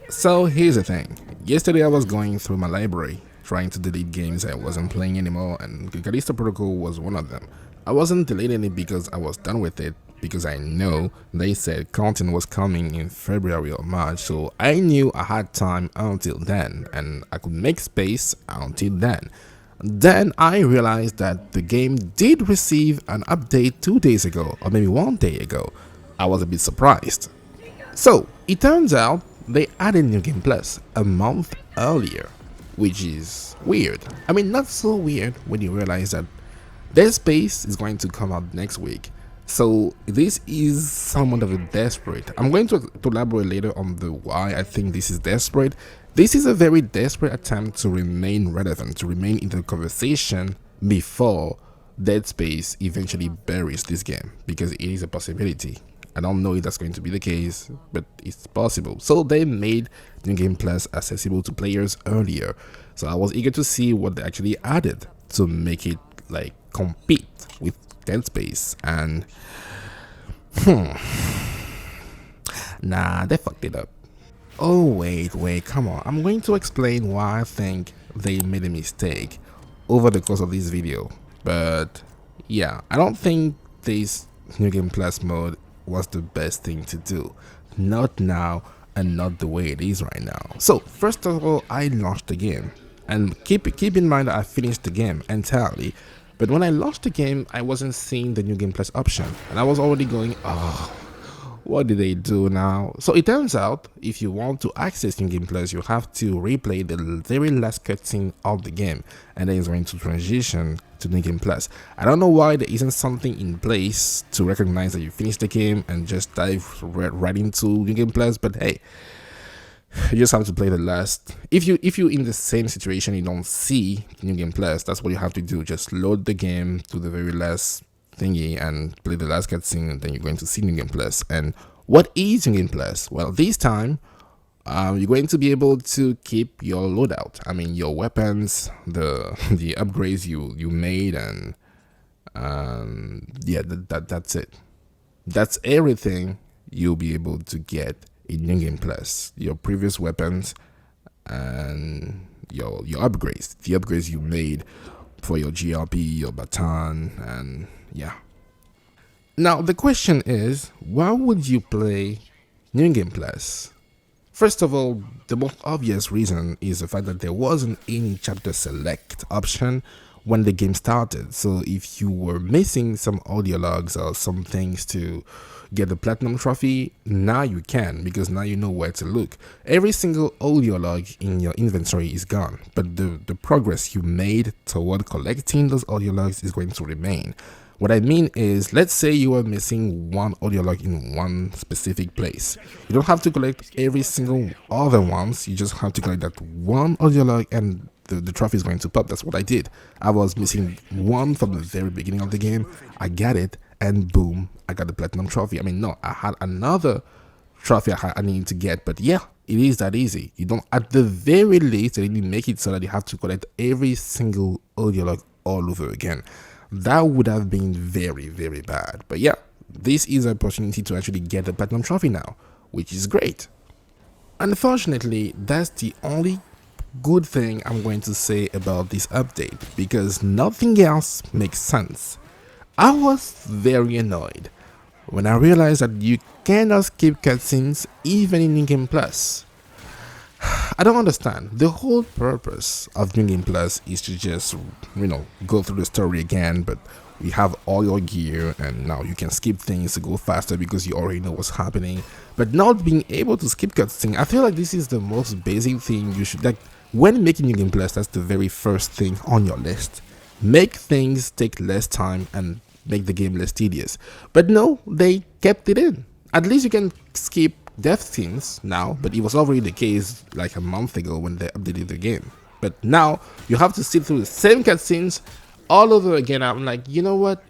So here's the thing. Yesterday I was going through my library trying to delete games I wasn't playing anymore, and Callisto Protocol was one of them. I wasn't deleting it because I was done with it, because I know they said content was coming in February or March, so I knew I had time until then and I could make space until then. Then I realized that the game did receive an update 2 days ago, or maybe one day ago. I was a bit surprised. So, it turns out they added New Game Plus a month earlier, which is weird. I mean, not so weird when you realize that Dead Space is going to come out next week. So, this is somewhat of a desperate. I'm going to elaborate later on the why I think this is desperate. This is a very desperate attempt to remain relevant, to remain in the conversation before Dead Space eventually buries this game, because it is a possibility. I don't know if that's going to be the case, but it's possible. So they made New Game Plus accessible to players earlier. So I was eager to see what they actually added to make it like compete with Dead Space. And nah, they fucked it up. Oh wait, come on. I'm going to explain why I think they made a mistake over the course of this video. But yeah, I don't think this New Game Plus mode was the best thing to do. Not now, and not the way it is right now. So first of all, I launched the game, and keep in mind that I finished the game entirely. But when I launched the game, I wasn't seeing the New Game Plus option, and I was already going, oh, what did they do now? So it turns out, if you want to access New Game Plus, you have to replay the very last cutscene of the game, and then it's going to transition to New Game Plus. I don't know why there isn't something in place to recognize that you finished the game and just dive right into New Game Plus, but hey, you just have to play the last. If you're in the same situation, you don't see New Game Plus, that's what you have to do. Just load the game to the very last thingy and play the last cutscene, and then you're going to see New Game Plus. And what is New Game Plus? Well, this time you're going to be able to keep your loadout. I mean, your weapons, the upgrades you made, and yeah, that's it. That's everything you'll be able to get in New Game Plus. Your previous weapons and your upgrades, the upgrades you made for your GRP, your baton, and yeah. Now the question is, why would you play New Game Plus? First of all, the most obvious reason is the fact that there wasn't any chapter select option when the game started. So if you were missing some audio logs or some things to get the platinum trophy, now you can, because now you know where to look. Every single audio log in your inventory is gone, but the progress you made toward collecting those audio logs is going to remain. What I mean is, let's say you are missing one audio log in one specific place. You don't have to collect every single other ones, you just have to collect that one audio log and the trophy is going to pop. That's what I did. I was missing one from the very beginning of the game. I got it, and boom, I got the platinum trophy. I mean, no, I had another trophy I needed to get, but yeah, it is that easy. You don't, at the very least, they didn't make it so that you have to collect every single audio log all over again. That would have been very, very bad. But yeah, this is an opportunity to actually get the platinum trophy now, which is great. Unfortunately, that's the only good thing I'm going to say about this update, because nothing else makes sense. I was very annoyed when I realized that you cannot skip cutscenes even in New Game Plus. I don't understand. The whole purpose of New Game Plus is to just, go through the story again, but we have all your gear, and now you can skip things to go faster because you already know what's happening. But not being able to skip cutscenes, I feel like this is the most basic thing you should, like, when making New Game Plus, that's the very first thing on your list. Make things take less time and make the game less tedious. But no, they kept it in. At least you can skip death scenes now, but it was already the case like a month ago when they updated the game. But now you have to sit through the same cutscenes all over again. I'm like, you know what?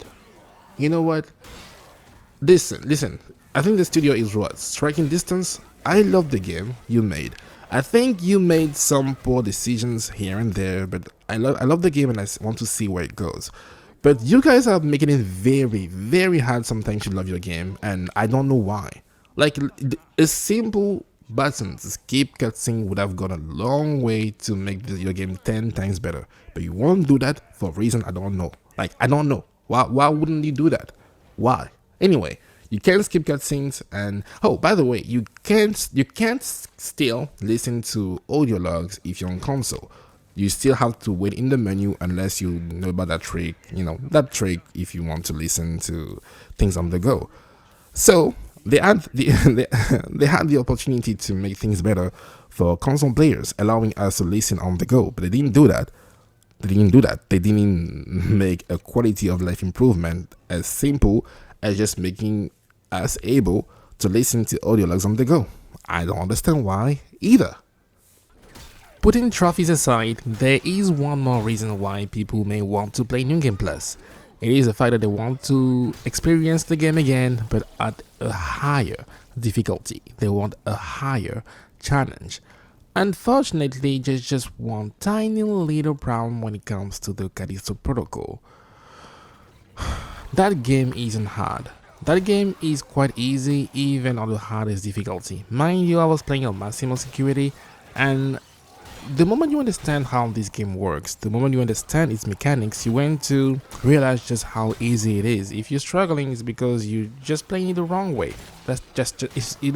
Listen. I think the studio is what? Striking Distance? I love the game you made. I think you made some poor decisions here and there, but I love the game and I want to see where it goes. But you guys are making it very, very hard sometimes to love your game, and I don't know why. Like, a simple buttons, skip cutscene would have gone a long way to make your game 10 times better. But you won't do that for a reason I don't know. Like, I don't know. Why wouldn't you do that? Why? Anyway, you can skip cutscenes, and oh, by the way, you can't still listen to audio logs if you're on console. You still have to wait in the menu unless you know about that trick, that trick if you want to listen to things on the go. So they had they had the opportunity to make things better for console players, allowing us to listen on the go, but they didn't do that. They didn't make a quality of life improvement as simple as just making us able to listen to audio logs on the go. I don't understand why either. Putting trophies aside, there is one more reason why people may want to play New Game Plus. It is the fact that they want to experience the game again, but at a higher difficulty. They want a higher challenge. Unfortunately, there's just one tiny little problem when it comes to the Callisto Protocol. That game isn't hard. That game is quite easy even on the hardest difficulty. Mind you, I was playing on maximum security, and the moment you understand how this game works, the moment you understand its mechanics, you're going to realize just how easy it is. If you're struggling, it's because you're just playing it the wrong way. It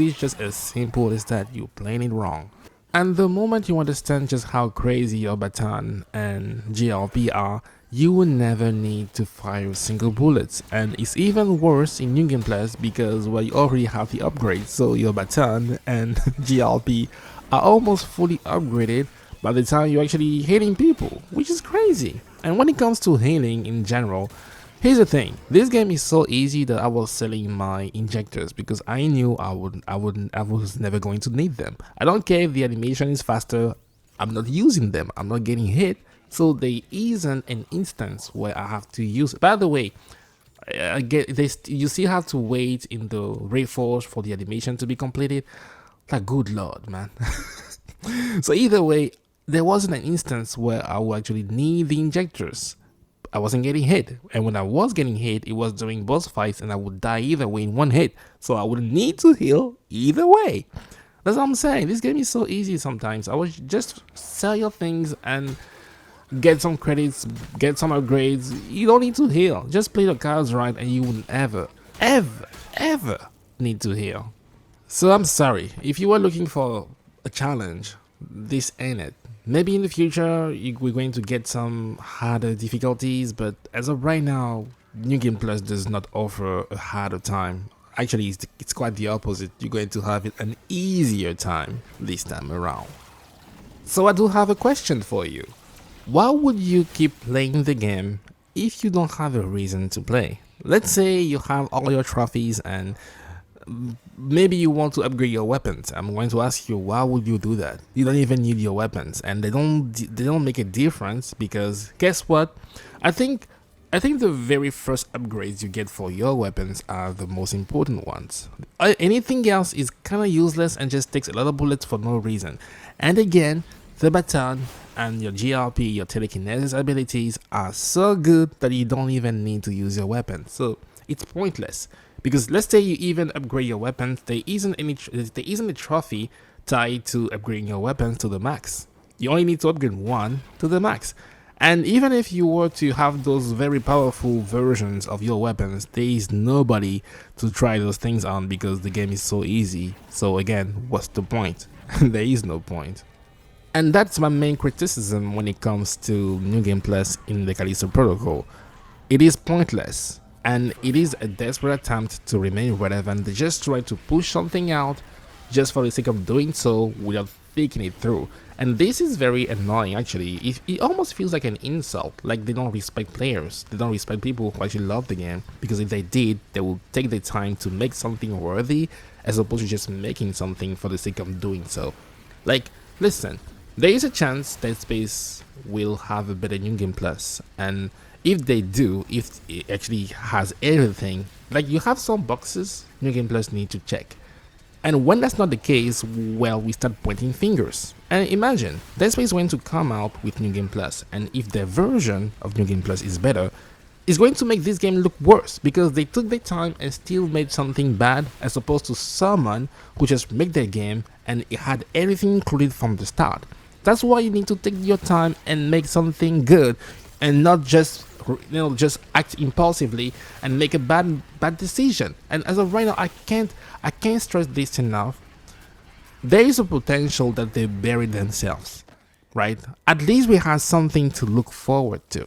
is just as simple as that. You're playing it wrong. And the moment you understand just how crazy your baton and GLP are, you will never need to fire single bullets. And it's even worse in New Game Plus because you already have the upgrades, so your baton and GLP are almost fully upgraded by the time you're actually hitting people, which is crazy. And when it comes to healing in general, here's the thing, this game is so easy that I was selling my injectors because I knew I was never going to need them. I don't care if the animation is faster, I'm not using them, I'm not getting hit, so there isn't an instance where I have to use it. By the way, you still have to wait in the Reforge for the animation to be completed. Like, good lord, man. So either way, there wasn't an instance where I would actually need the injectors. I wasn't getting hit, and when I was getting hit, it was during boss fights and I would die either way in one hit, so I wouldn't need to heal either way. That's what I'm saying. This game is so easy sometimes. I would just sell your things and get some credits, get some upgrades. You don't need to heal. Just play the cards right and you wouldn't ever need to heal. So I'm sorry, if you were looking for a challenge, this ain't it. Maybe in the future we're going to get some harder difficulties, but as of right now, New Game Plus does not offer a harder time. Actually, it's quite the opposite. You're going to have an easier time this time around. So I do have a question for you. Why would you keep playing the game if you don't have a reason to play? Let's say you have all your trophies and maybe you want to upgrade your weapons. I'm going to ask you, why would you do that? You don't even need your weapons, and they don't make a difference because guess what? I think the very first upgrades you get for your weapons are the most important ones. Anything else is kind of useless and just takes a lot of bullets for no reason. And again, the baton and your GRP, your telekinesis abilities are so good that you don't even need to use your weapon. So it's pointless. Because let's say you even upgrade your weapons, there isn't a trophy tied to upgrading your weapons to the max. You only need to upgrade one to the max. And even if you were to have those very powerful versions of your weapons, there is nobody to try those things on because the game is so easy. So again, what's the point? There is no point. And that's my main criticism when it comes to New Game Plus in the Callisto Protocol. It is pointless. And it is a desperate attempt to remain relevant. They just try to push something out just for the sake of doing so without thinking it through. And this is very annoying actually. It almost feels like an insult, like they don't respect players. They don't respect people who actually love the game, because if they did, they would take the time to make something worthy as opposed to just making something for the sake of doing so. Like, listen, there is a chance Dead Space will have a better New Game Plus, and if they do, if it actually has everything, like you have some boxes New Game Plus need to check. And when that's not the case, well, we start pointing fingers. And imagine, Dead Space is going to come out with New Game Plus, and if their version of New Game Plus is better, it's going to make this game look worse, because they took their time and still made something bad, as opposed to someone who just make their game and it had everything included from the start. That's why you need to take your time and make something good, and not just just act impulsively and make a bad decision. And as of right now, I can't stress this enough. There is a potential that they buried themselves, right? At least we had something to look forward to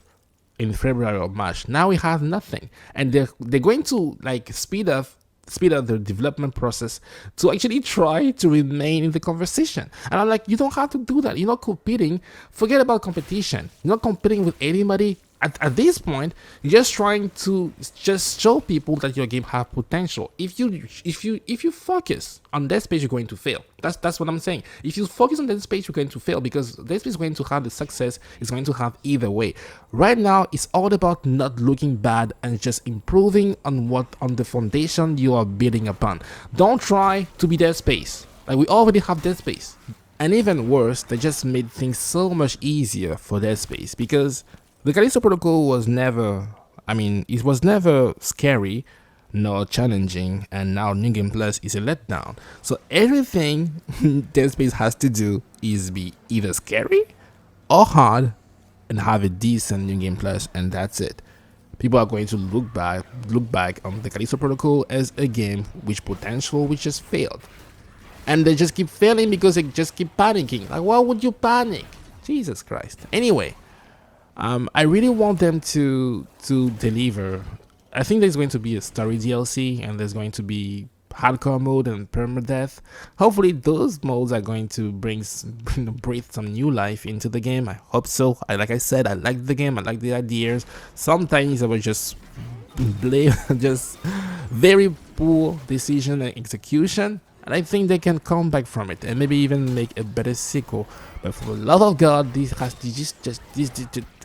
in February or March. Now we have nothing, and they're going to like speed up the development process to actually try to remain in the conversation. And I'm like, you don't have to do that. You're not competing. Forget about competition. You're not competing with anybody. At this point, you're just trying to just show people that your game have potential. If you focus on Dead Space, you're going to fail. That's what I'm saying. If you focus on Dead Space, you're going to fail, because Dead Space is going to have the success it's going to have either way. Right now, it's all about not looking bad and just improving on the foundation you are building upon. Don't try to be Dead Space. Like, we already have Dead Space. And even worse, they just made things so much easier for Dead Space, because the Callisto Protocol was never, it was never scary nor challenging, and now New Game Plus is a letdown. So everything Dead Space has to do is be either scary or hard and have a decent New Game Plus, and that's it. People are going to look back on the Callisto Protocol as a game which just failed. And they just keep failing because they just keep panicking. Like, why would you panic? Jesus Christ. Anyway, I really want them to deliver. I think there's going to be a story DLC, and there's going to be hardcore mode and permadeath. Hopefully those modes are going to breathe some new life into the game. I hope so. Like I said, I like the game, I like the ideas. Sometimes I was just just very poor decision and execution, and I think they can come back from it and maybe even make a better sequel. But for the love of God, this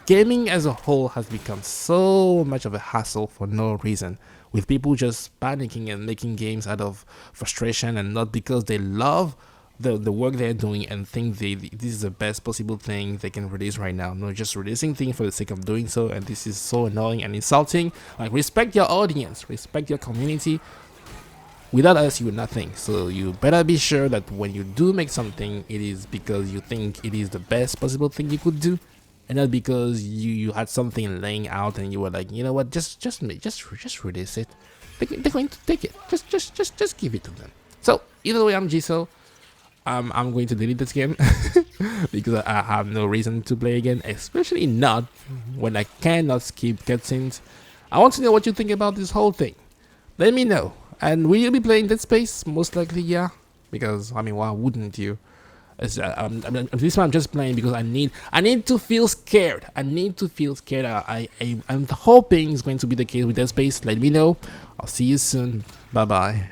gaming as a whole has become so much of a hassle for no reason, with people just panicking and making games out of frustration and not because they love the work they're doing and think this is the best possible thing they can release right now. No, just releasing things for the sake of doing so, and this is so annoying and insulting. Like, respect your audience, respect your community. Without us, you're nothing. So you better be sure that when you do make something, it is because you think it is the best possible thing you could do, and not because you had something laying out and you were like, you know what, just release it. They're going to take it. Just give it to them. So either way, I'm Jisoo. I'm going to delete this game because I have no reason to play again, especially not when I cannot skip cutscenes. I want to know what you think about this whole thing. Let me know. And will you be playing Dead Space? Most likely, yeah. Because why wouldn't you? This one I'm just playing because I need to feel scared. I'm hoping it's going to be the case with Dead Space. Let me know. I'll see you soon. Bye bye.